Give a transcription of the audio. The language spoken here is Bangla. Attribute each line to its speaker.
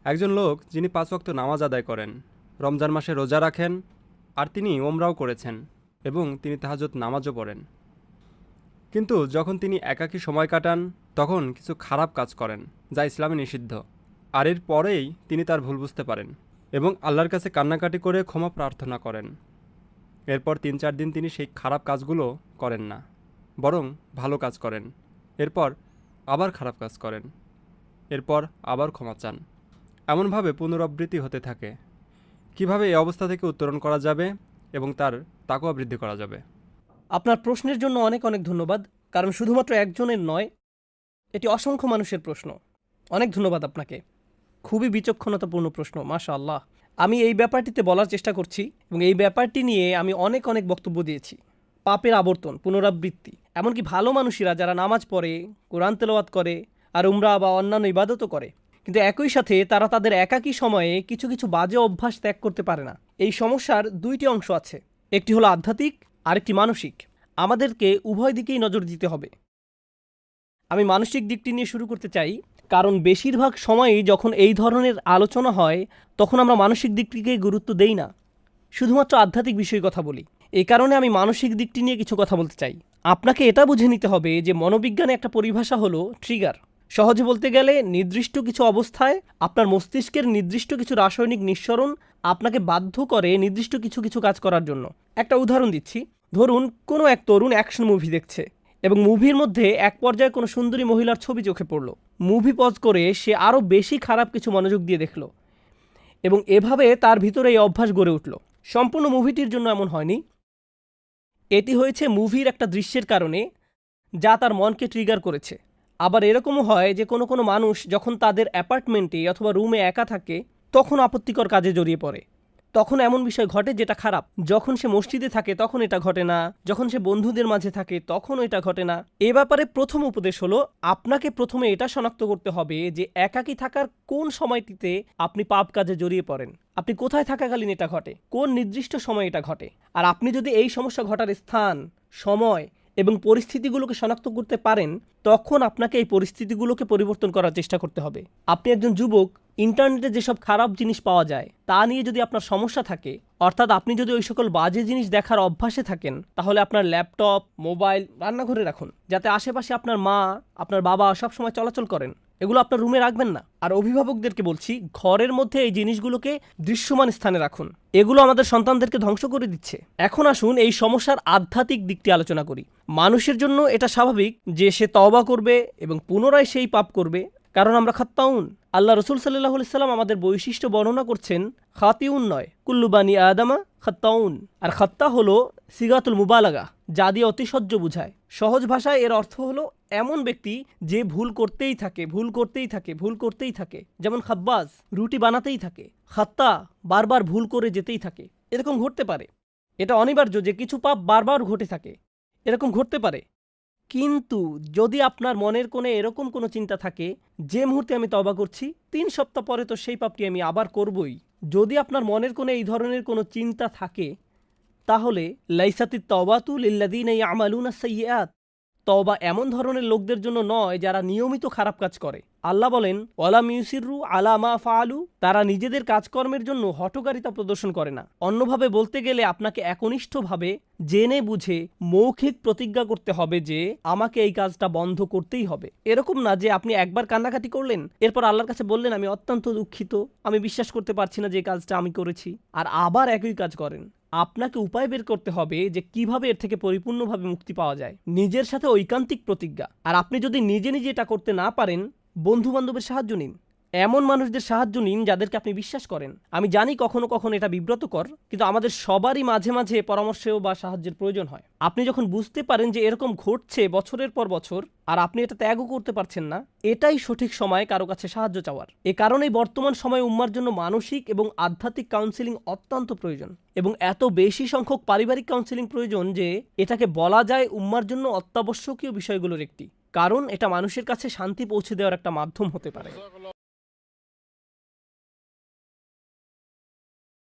Speaker 1: একজন লোক যিনি ৫ ওয়াক্ত নামাজ আদায় করেন, রমজান মাসে রোজা রাখেন, আর তিনি ওমরাও করেছেন এবং তিনি তাহাজ্জুদ নামাজও পড়েন। কিন্তু যখন তিনি একাকী সময় কাটান তখন কিছু খারাপ কাজ করেন যা ইসলামে নিষিদ্ধ। আর এর পরেই তিনি তার ভুল বুঝতে পারেন এবং আল্লাহর কাছে কান্নাকাটি করে ক্ষমা প্রার্থনা করেন। এরপর ৩-৪ দিন তিনি সেই খারাপ কাজগুলো করেন না, বরং ভালো কাজ করেন। এরপর আবার খারাপ কাজ করেন, এরপর আবার ক্ষমা চান। এমনভাবে পুনরাবৃত্তি হতে থাকে। কিভাবে এই অবস্থা থেকে উত্তরণ করা যাবে এবং তার তাকওয়া বৃদ্ধি করা যাবে?
Speaker 2: আপনার প্রশ্নের জন্য অনেক অনেক ধন্যবাদ, কারণ শুধুমাত্র একজনের নয়, এটি অসংখ্য মানুষের প্রশ্ন। অনেক ধন্যবাদ আপনাকে। খুবই বিচক্ষণতাপূর্ণ প্রশ্ন, মাশাআল্লাহ। আমি এই ব্যাপারটিতে বলার চেষ্টা করছি এবং এই ব্যাপারটি নিয়ে আমি অনেক অনেক বক্তব্য দিয়েছি। পাপের আবর্তন, পুনরাবৃত্তি, এমনকি ভালো মানুষেরা যারা নামাজ পড়ে, কোরআন তেলাওয়াত করে আর উমরা বা অন্যান্য ইবাদতও করে, কিন্তু একই সাথে তারা তাদের একাকী সময়ে কিছু কিছু বাজে অভ্যাস ত্যাগ করতে পারে না। এই সমস্যার দুইটি অংশ আছে, একটি হলো আধ্যাত্মিক, আরেকটি মানসিক। আমাদেরকে উভয় দিকেই নজর দিতে হবে। আমি মানসিক দিকটি নিয়ে শুরু করতে চাই, কারণ বেশিরভাগ সময়ই যখন এই ধরনের আলোচনা হয় তখন আমরা মানসিক দিকটিকে গুরুত্ব দেই না, শুধুমাত্র আধ্যাত্মিক বিষয়ে কথা বলি। এই কারণে আমি মানসিক দিকটি নিয়ে কিছু কথা বলতে চাই। আপনাকে এটা বুঝে নিতে হবে যে মনোবিজ্ঞানে একটা পরিভাষা হলো ট্রিগার। সহজে বলতে গেলে নির্দিষ্ট কিছু অবস্থায় আপনার মস্তিষ্কের নির্দিষ্ট কিছু রাসায়নিক নিঃসরণ আপনাকে বাধ্য করে নির্দিষ্ট কিছু কিছু কাজ করার জন্য। একটা উদাহরণ দিচ্ছি। ধরুন কোনো এক তরুণ অ্যাকশন মুভি দেখছে এবং মুভির মধ্যে এক পর্যায়ে কোনো সুন্দরী মহিলার ছবি চোখে পড়ল। মুভি পজ করে সে আরও বেশি খারাপ কিছু মনোযোগ দিয়ে দেখল এবং এভাবে তার ভিতরে এই অভ্যাস গড়ে উঠল। সম্পূর্ণ মুভিটির জন্য এমন হয়নি, এটি হয়েছে মুভির একটা দৃশ্যের কারণে যা তার মনকে ট্রিগার করেছে। আবার এরকমও হয় যে কোনো কোনো মানুষ যখন তাদের অ্যাপার্টমেন্টে অথবা রুমে একা থাকে তখন আপত্তিকর কাজে জড়িয়ে পড়ে। তখন এমন বিষয় ঘটে যেটা খারাপ। যখন সে মসজিদে থাকে তখন এটা ঘটে না, যখন সে বন্ধুদের মাঝে থাকে তখন এটা ঘটে না। এ ব্যাপারে প্রথম উপদেশ হলো, আপনাকে প্রথমে এটা শনাক্ত করতে হবে যে একাকী থাকার কোন সময়টিতে আপনি পাপ কাজে জড়িয়ে পড়েন, আপনি কোথায় থাকাকালীন এটা ঘটে, কোন নির্দিষ্ট সময় এটা ঘটে। আর আপনি যদি এই সমস্যা ঘটার স্থান, সময় এবং পরিস্থিতিগুলোকে শনাক্ত করতে পারেন, তখন আপনাকে এই পরিস্থিতিগুলোকে পরিবর্তন করার চেষ্টা করতে হবে। আপনি একজন যুবক, ইন্টারনেটে যেসব খারাপ জিনিস পাওয়া যায় তা নিয়ে যদি আপনার সমস্যা থাকে, অর্থাৎ আপনি যদি ওই সকল বাজে জিনিস দেখার অভ্যাসে থাকেন, তাহলে আপনার ল্যাপটপ, মোবাইল রান্নাঘরে রাখুন, যাতে আশেপাশে আপনার মা, আপনার বাবা সবসময় চলাচল করেন। এগুলো আপনার রুমে রাখবেন না। আর অভিভাবকদেরকে বলছি, ঘরের মধ্যে এই জিনিসগুলোকে দৃশ্যমান স্থানে রাখুন। এগুলো আমাদের সন্তানদেরকে ধ্বংস করে দিচ্ছে। এখন আসুন এই সমস্যার আধ্যাত্মিক দিকটি আলোচনা করি। মানুষের জন্য এটা স্বাভাবিক যে সে তওবা করবে এবং পুনরায় সেই পাপ করবে, কারণ আমরা খাত্তাউন। আল্লাহ রসুল সাল্লাল্লাহু আলাইহি সাল্লাম আমাদের বৈশিষ্ট্য বর্ণনা করছেন, খাতিউন নয়, কুল্লু বানি আদামা খাত্তাউন। আর খাত্তা হলো সিগাতুল মুবালাগা, যা দিয়ে অতিশয্য বুঝায়। সহজ ভাষায় এর অর্থ হলো এমন ব্যক্তি যে ভুল করতেই থাকে, ভুল করতেই থাকে, ভুল করতেই থাকে। যেমন খাব্বাজ রুটি বানাতেই থাকে, খাত্তা বারবার ভুল করে যেতেই থাকে। এরকম ঘটতে পারে, এটা অনিবার্য যে কিছু পাপ বারবার ঘটে থাকে, এরকম ঘটতে পারে। কিন্তু যদি আপনার মনের কোণে এরকম কোনো চিন্তা থাকে, যে মুহূর্তে আমি তওবা করছি ৩ সপ্তাহ পরে তো সেই পাপটি আমি আবার করবই, যদি আপনার মনের কোণে এই ধরনের কোনো চিন্তা থাকে, তাহলে লাইসাতিত তাওবাতু লিল্লাযীনা ইয়ামালুনা সাইয়্যাত, তওবা এমন ধরনের লোকদের জন্য নয় যারা নিয়মিত খারাপ কাজ করে। আল্লাহ বলেন, ওয়ালাম ইউসিররু আলা মা ফাআলু, তারা নিজেদের কাজকর্মের জন্য হঠকারিতা প্রদর্শন করে না। অন্যভাবে বলতে গেলে আপনাকে একনিষ্ঠভাবে জেনে বুঝে মৌখিক প্রতিজ্ঞা করতে হবে যে আমাকে এই কাজটা বন্ধ করতেই হবে। এরকম না যে আপনি একবার কান্নাকাটি করলেন, এরপর আল্লাহর কাছে বললেন আমি অত্যন্ত দুঃখিত, আমি বিশ্বাস করতে পারছি না যে এই কাজটা আমি করেছি, আর আবার একই কাজ করেন। আপনাকে উপায় বের করতে হবে যে কিভাবে এর থেকে পরিপূর্ণভাবে মুক্তি পাওয়া যায়। নিজের সাথে ঐকান্তিক প্রতিজ্ঞা। আর আপনি যদি নিজে নিজে এটা করতে না পারেন, বন্ধু বান্ধবের সাহায্য নিন, এমন মানুষদের সাহায্য নিন যাদেরকে আপনি বিশ্বাস করেন। আমি জানি কখনো কখনো এটা বিব্রতকর, কিন্তু আমাদের সবারই মাঝে মাঝে পরামর্শ বা সাহায্যের প্রয়োজন হয়। আপনি যখন বুঝতে পারেন যে এরকম ঘটছে বছরের পর বছর আর আপনি এটা ত্যাগও করতে পারছেন না, এটাই সঠিক সময় কারো কাছে সাহায্য চাওয়ার। এ কারণেই বর্তমান সময়ে উম্মার জন্য মানসিক এবং আধ্যাত্মিক কাউন্সিলিং অত্যন্ত প্রয়োজন, এবং এত বেশি সংখ্যক পারিবারিক কাউন্সিলিং প্রয়োজন যে এটাকে বলা যায় উম্মার জন্য অত্যাবশ্যকীয় বিষয়গুলোর একটি, কারণ এটা মানুষের কাছে শান্তি পৌঁছে দেওয়ার একটা মাধ্যম হতে পারে।